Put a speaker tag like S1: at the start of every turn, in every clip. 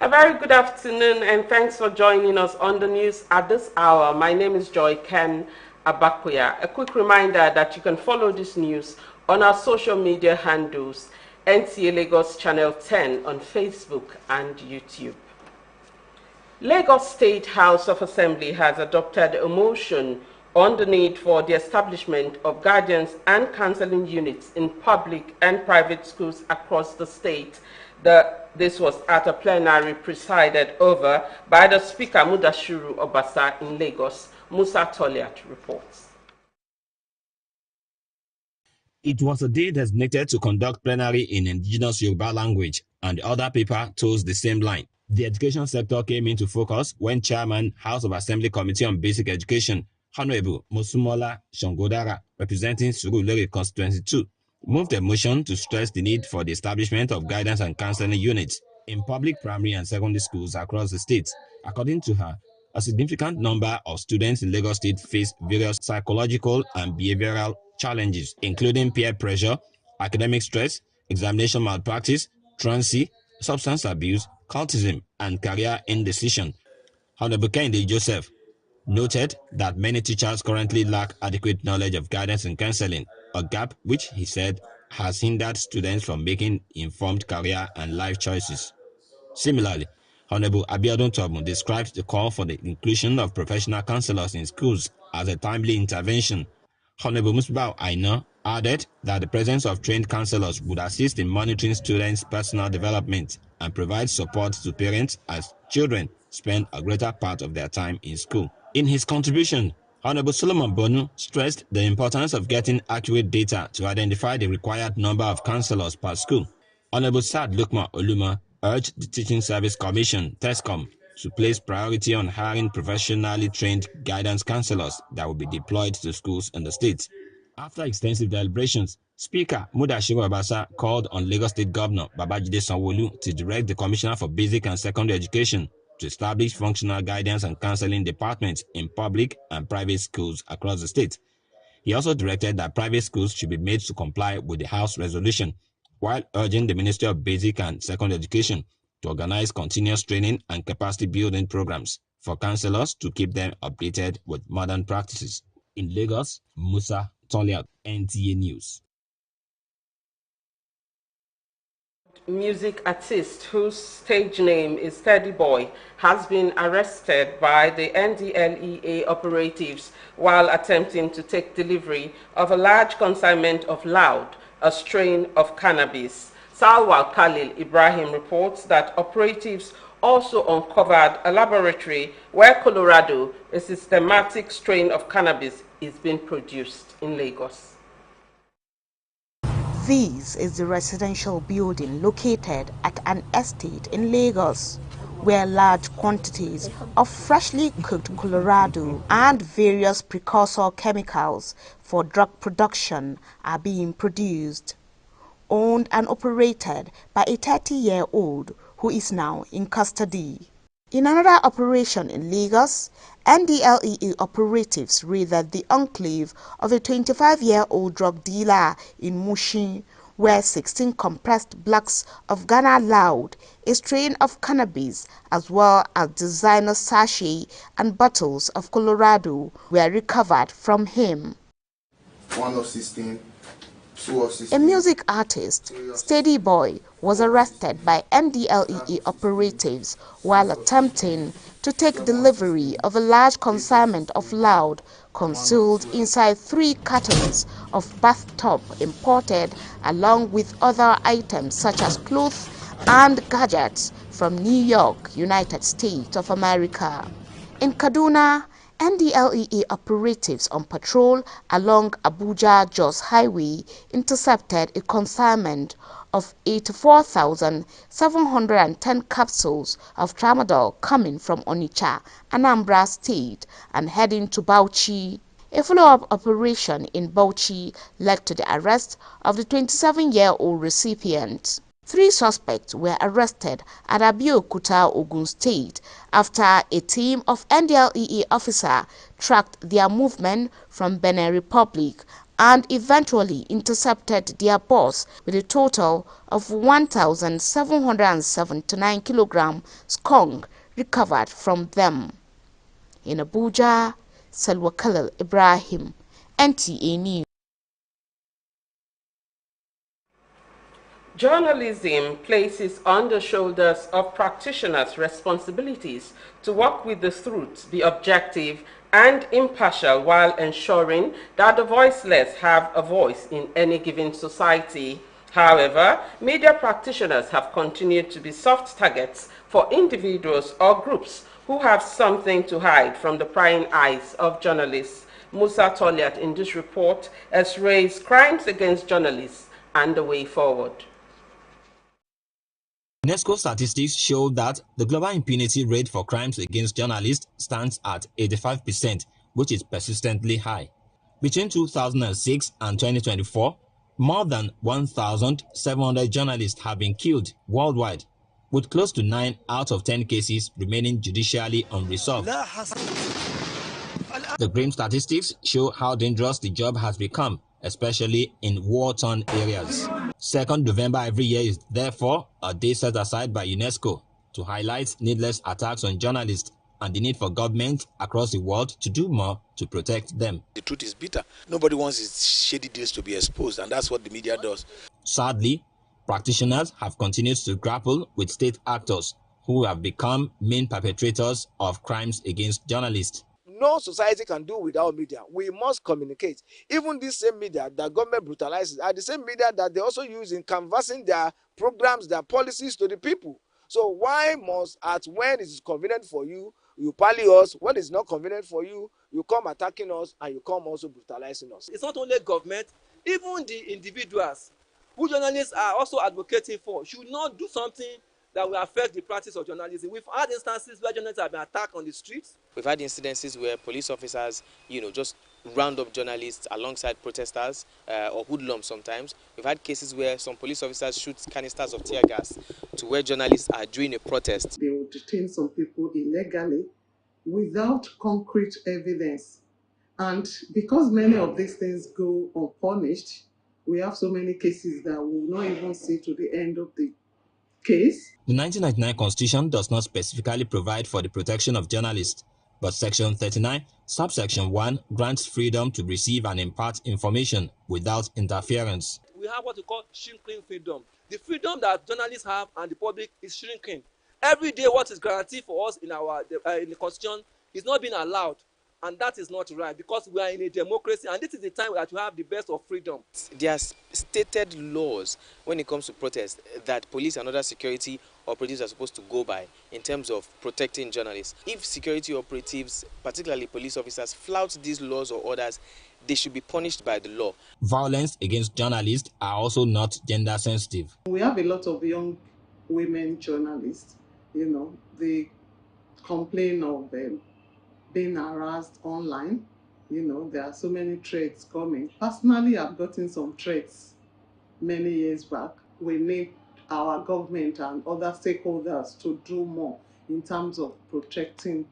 S1: A very good afternoon and thanks for joining us on the news at this hour. My name is Joy Ken Abakuya. A quick reminder that you can follow this news on our social media handles, Nta Lagos Channel 10 on Facebook and YouTube. Lagos State House of Assembly has adopted a motion on the need for the establishment of guidance and counseling units in public and private schools across the state. This was at a plenary presided over by the Speaker Mudashiru Obasa in Lagos. Musa Toliat reports.
S2: It was a day designated to conduct plenary in indigenous Yoruba language, and the other paper toes the same line. The education sector came into focus when Chairman, House of Assembly Committee on Basic Education, Honorable Mosumola Shongodara, representing Surulere Constituency 2, moved a motion to stress the need for the establishment of guidance and counseling units in public primary and secondary schools across the state. According to her, a significant number of students in Lagos State face various psychological and behavioral challenges, including peer pressure, academic stress, examination malpractice, truancy, substance abuse, cultism, and career indecision. Honorable Kehinde Joseph noted that many teachers currently lack adequate knowledge of guidance and counseling, a gap which, he said, has hindered students from making informed career and life choices. Similarly, Honorable Abiodun Tobun described the call for the inclusion of professional counselors in schools as a timely intervention. Honorable Musbau Aina added that the presence of trained counselors would assist in monitoring students' personal development and provide support to parents as children spend a greater part of their time in school. In his contribution, Honorable Solomon Bonu stressed the importance of getting accurate data to identify the required number of counselors per school. Honorable Sad Lukma Oluma urged the Teaching Service Commission, TESCOM, to place priority on hiring professionally trained guidance counselors that will be deployed to schools in the state. After extensive deliberations, Speaker Mudashiru Obasa called on Lagos State Governor Babajide Sanwo-Olu to direct the Commissioner for Basic and Secondary Education to establish functional guidance and counseling departments in public and private schools across the state. He also directed that private schools should be made to comply with the House resolution, while urging the Ministry of Basic and Secondary Education to organize continuous training and capacity building programs for counselors to keep them updated with modern practices. In Lagos, Musa Toliat, NTA News.
S1: Music artist whose stage name is Steady Boy has been arrested by the NDLEA operatives while attempting to take delivery of a large consignment of loud, a strain of cannabis. Salwa Khalil Ibrahim reports that operatives also uncovered a laboratory where Colorado, a systematic strain of cannabis, is being produced in Lagos.
S3: This is the residential building located at an estate in Lagos, where large quantities of freshly cooked Colorado and various precursor chemicals for drug production are being produced. Owned and operated by a 30-year-old who is now in custody. In another operation in Lagos, NDLEA operatives raided the enclave of a 25-year-old drug dealer in Mushin, where 16 compressed blocks of Ghana Loud, a strain of cannabis, as well as designer sachet and bottles of Colorado were recovered from him.
S4: 1 of 16.
S3: A music artist, Steady Boy, was arrested by NDLEA operatives while attempting to take delivery of a large consignment of loud concealed inside 3 cartons of bathtub imported, along with other items such as clothes and gadgets from New York, United States of America. In Kaduna, NDLEA operatives on patrol along Abuja-Jos Highway intercepted a consignment of 84,710 capsules of tramadol coming from Onitsha, Anambra State, and heading to Bauchi. A follow-up operation in Bauchi led to the arrest of the 27-year-old recipient. 3 suspects were arrested at Abeokuta, Ogun State, after a team of NDLEA officers tracked their movement from Benin Republic and eventually intercepted their boss with a total of 1,779 kilograms skunk recovered from them. In Abuja, Salwa Khalil Ibrahim, NTA News.
S1: Journalism places on the shoulders of practitioners responsibilities to work with the truth, be objective and impartial while ensuring that the voiceless have a voice in any given society. However, media practitioners have continued to be soft targets for individuals or groups who have something to hide from the prying eyes of journalists. Musa Toliat in this report has raised crimes against journalists and the way forward.
S2: UNESCO statistics show that the global impunity rate for crimes against journalists stands at 85%, which is persistently high. Between 2006 and 2024, more than 1,700 journalists have been killed worldwide, with close to 9 out of 10 cases remaining judicially unresolved. The grim statistics show how dangerous the job has become, especially in war-torn areas. 2nd November every year is therefore a day set aside by UNESCO to highlight needless attacks on journalists and the need for governments across the world to do more to protect them.
S5: The truth is bitter. Nobody wants his shady deals to be exposed, and that's what the media does.
S2: Sadly, practitioners have continued to grapple with state actors who have become main perpetrators of crimes against journalists.
S6: No society can do without media. We must communicate. Even this same media that government brutalizes are the same media that they also use in canvassing their programs, their policies to the people. So why must, when it is convenient for you, you pally us, when it's not convenient for you, you come attacking us and you come also brutalizing us.
S7: It's not only government, even the individuals who journalists are also advocating for should not do something that will affect the practice of journalism. We've had instances where journalists have been attacked on the streets.
S8: We've had incidences where police officers, just round up journalists alongside protesters or hoodlums sometimes. We've had cases where some police officers shoot canisters of tear gas to where journalists are doing a protest.
S9: They will detain some people illegally without concrete evidence. And because many of these things go unpunished, we have so many cases that we will not even see to the end of the case.
S2: The 1999 Constitution does not specifically provide for the protection of journalists, but Section 39, subsection 1 grants freedom to receive and impart information without interference.
S7: We have what we call shrinking freedom. The freedom that journalists have and the public is shrinking. Every day what is guaranteed for us in the Constitution is not being allowed. And that is not right, because we are in a democracy and this is the time that you have the best of freedom.
S8: There are stated laws when it comes to protest that police and other security operatives are supposed to go by in terms of protecting journalists. If security operatives, particularly police officers, flout these laws or orders, they should be punished by the law.
S2: Violence against journalists are also not gender sensitive.
S9: We have a lot of young women journalists, they complain of being harassed online. There are so many threats coming. Personally, I've gotten some threats many years back. We need our government and other stakeholders to do more in terms of protecting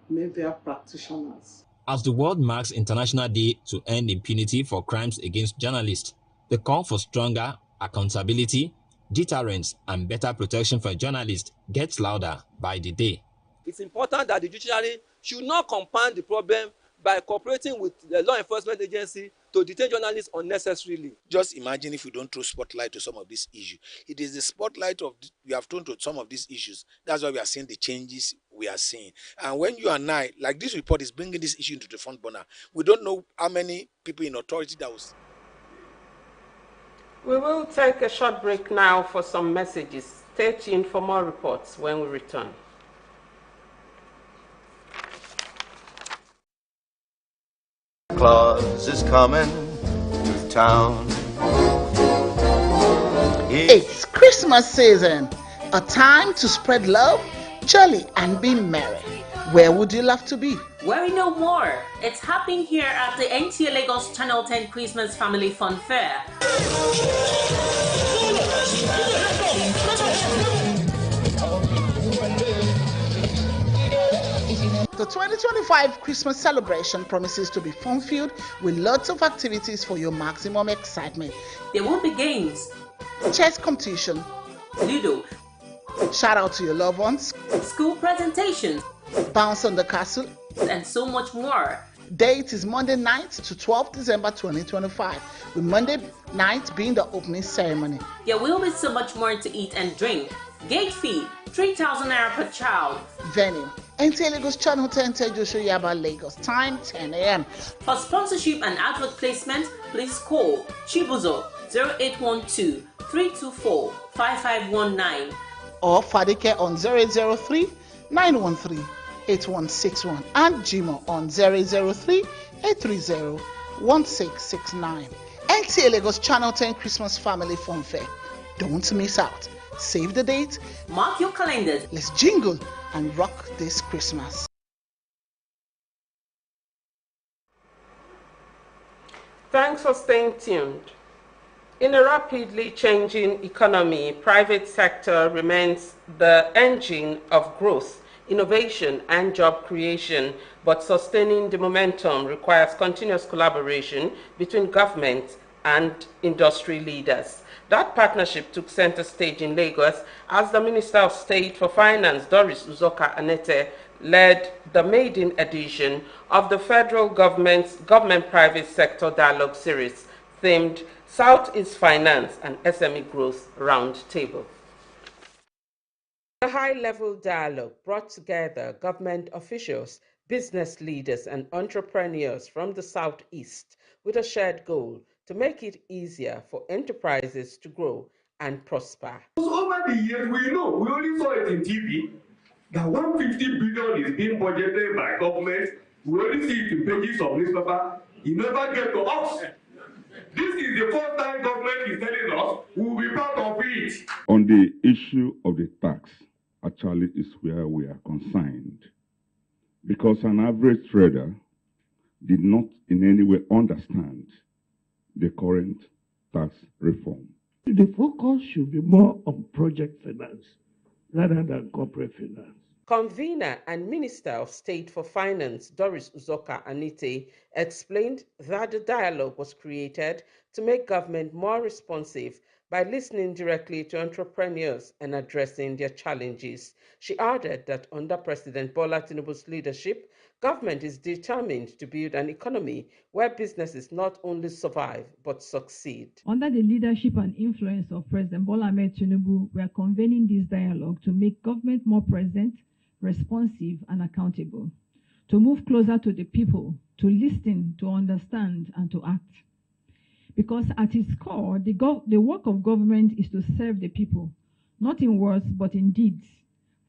S9: media practitioners.
S2: As the world marks International Day to End Impunity for Crimes Against Journalists, the call for stronger accountability, deterrence, and better protection for journalists gets louder by the day.
S7: It's important that the judiciary should not compound the problem by cooperating with the law enforcement agency to detain journalists unnecessarily.
S5: Just imagine if we don't throw spotlight to some of these issues. It is the spotlight we have thrown to some of these issues. That's why we are seeing the changes we are seeing. And when you and I, like this report is bringing this issue into the front burner, we don't know how many people in authority that was.
S1: We will take a short break now for some messages. Stay tuned for more reports when we return.
S10: Claus is coming to town.
S11: It's Christmas season, a time to spread love, jolly, and be merry. Where would you love to be?
S12: Worry no more. It's happening here at the Nta Lagos Channel 10 Christmas Family Fun Fair.
S11: To The 2025 Christmas celebration promises to be fun-filled with lots of activities for your maximum excitement.
S12: There will be games,
S11: Chess competition,
S12: Ludo,
S11: shout out to your loved ones,
S12: school presentations,
S11: bounce on the castle,
S12: and so much more.
S11: Date is Monday night to 12th December 2025, with Monday night being the opening ceremony.
S12: There will be so much more to eat and drink. Gate fee, 3,000 naira per child.
S11: Venue, Nta Lagos Channel 10 Joshua Yaba, Lagos. Time 10 a.m.
S12: For sponsorship and advert placement, please call Chibuzo 0812 324 5519
S11: or Fadike on 0803 913 8161 and Jimo on 003 830 1669. Nta Lagos Channel 10 Christmas Family Fun Fair. Don't miss out. Save the date.
S12: Mark your calendars.
S11: Let's jingle and rock this Christmas.
S1: Thanks for staying tuned. In a rapidly changing economy, private sector remains the engine of growth, innovation, and job creation, but sustaining the momentum requires continuous collaboration between government and industry leaders. That partnership took center stage in Lagos as the Minister of State for Finance, Doris Uzoka Anete, led the maiden edition of the federal government's Government-Private Sector Dialogue Series, themed Southeast Finance and SME Growth Roundtable. A high-level dialogue brought together government officials, business leaders, and entrepreneurs from the Southeast with a shared goal to make it easier for enterprises to grow and prosper.
S13: Over the years, we only saw it in TV, that 150 billion is being budgeted by government. We only see it in pages of newspaper. It never gets to us. This is the first time government is telling us we will be part of it.
S14: On the issue of the tax, actually is where we are concerned, because an average trader did not in any way understand the current tax reform.
S15: The focus should be more on project finance rather than corporate finance.
S1: Convener and Minister of State for Finance, Doris Uzoka Anite, explained that the dialogue was created to make government more responsive by listening directly to entrepreneurs and addressing their challenges. She added that under President Bola Tinubu's leadership, government is determined to build an economy where businesses not only survive but succeed.
S16: Under the leadership and influence of President Bola Tinubu, we are convening this dialogue to make government more present, responsive, and accountable, to move closer to the people, to listen, to understand, and to act. Because at its core, the work of government is to serve the people, not in words but in deeds,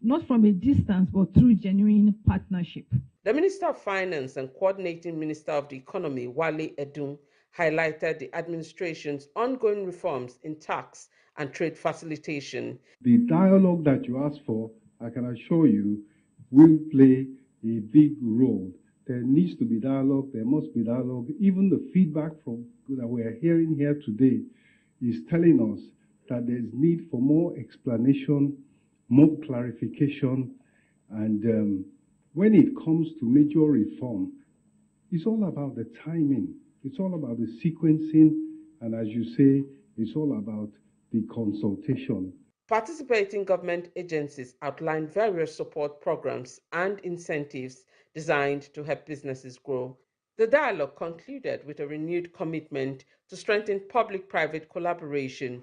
S16: not from a distance but through genuine partnership.
S1: The Minister of Finance and Coordinating Minister of the Economy, Wale Edun, highlighted the administration's ongoing reforms in tax and trade facilitation.
S17: The dialogue that you asked for, I can assure you, will play a big role. There needs to be dialogue, there must be dialogue. Even the feedback that we are hearing here today is telling us that there's need for more explanation, more clarification, and when it comes to major reform, it's all about the timing, it's all about the sequencing, and as you say, it's all about the consultation.
S1: Participating government agencies outlined various support programs and incentives designed to help businesses grow. The dialogue concluded with a renewed commitment to strengthen public-private collaboration.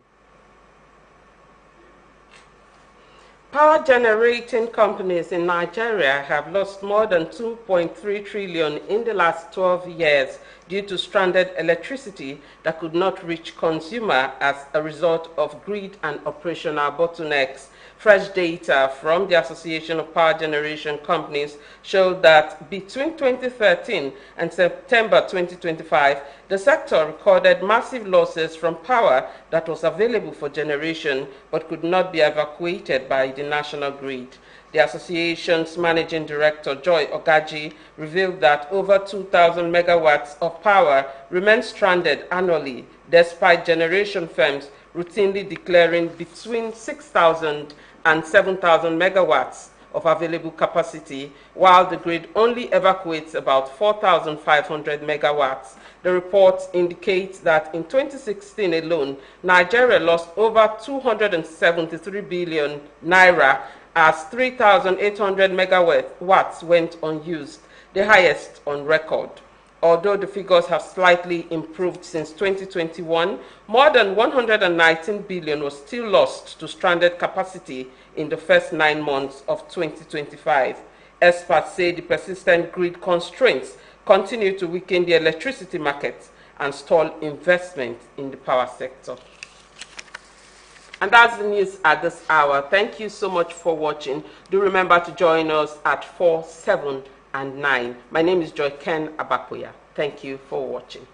S1: Power generating companies in Nigeria have lost more than 2.3 trillion in the last 12 years due to stranded electricity that could not reach consumer as a result of grid and operational bottlenecks. Fresh data from the Association of Power Generation Companies showed that between 2013 and September 2025, the sector recorded massive losses from power that was available for generation but could not be evacuated by the national grid. The association's managing director, Joy Ogaji, revealed that over 2,000 megawatts of power remain stranded annually, despite generation firms routinely declaring between 6,000 and 7,000 megawatts of available capacity, while the grid only evacuates about 4,500 megawatts. The report indicates that in 2016 alone, Nigeria lost over 273 billion naira as 3,800 megawatts went unused, the highest on record. Although the figures have slightly improved since 2021, more than 119 billion was still lost to stranded capacity in the first 9 months of 2025. Experts say the persistent grid constraints continue to weaken the electricity market and stall investment in the power sector. And that's the news at this hour. Thank you so much for watching. Do remember to join us at 4, 7, and 9. My name is Joy Ken Abakoya. Thank you for watching.